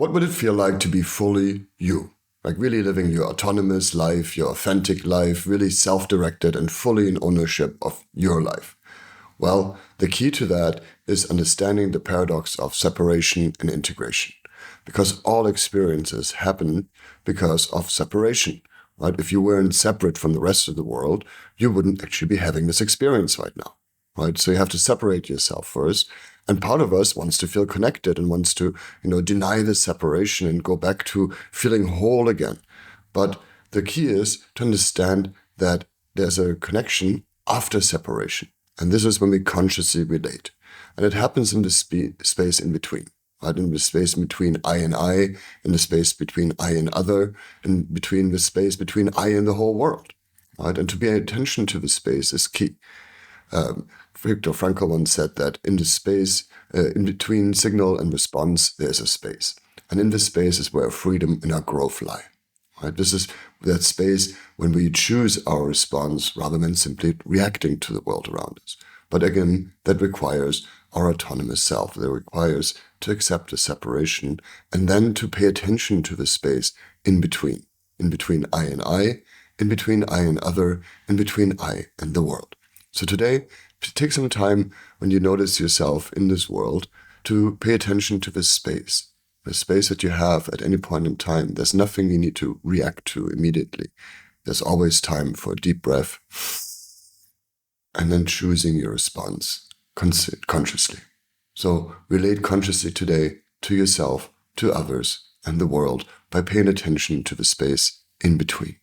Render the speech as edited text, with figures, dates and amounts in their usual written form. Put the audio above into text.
What would it feel like to be fully you? Like really living your autonomous life, your authentic life, really self-directed and fully in ownership of your life? Well, the key to that is understanding the paradox of separation and integration. Because all experiences happen because of separation, right? If you weren't separate from the rest of the world, you wouldn't actually be having this experience right now, right? So you have to separate yourself first. And part of us wants to feel connected and wants to, deny the separation and go back to feeling whole again. But the key is to understand that there's a connection after separation. And this is when we consciously relate. And it happens in the space in between, right? In the space between I and I, in the space between I and other, and between the space between I and the whole world, right? And to pay attention to the space is key. Viktor Frankl once said that in the space, in between signal and response, there's a space. And in this space is where freedom and our growth lie. Right? This is that space when we choose our response rather than simply reacting to the world around us. But again, that requires our autonomous self. That requires to accept the separation and then to pay attention to the space in between I and I, in between I and other, in between I and the world. So today, take some time when you notice yourself in this world to pay attention to this space. The space that you have at any point in time. There's nothing you need to react to immediately. There's always time for a deep breath and then choosing your response consciously. So relate consciously today to yourself, to others, and the world by paying attention to the space in between.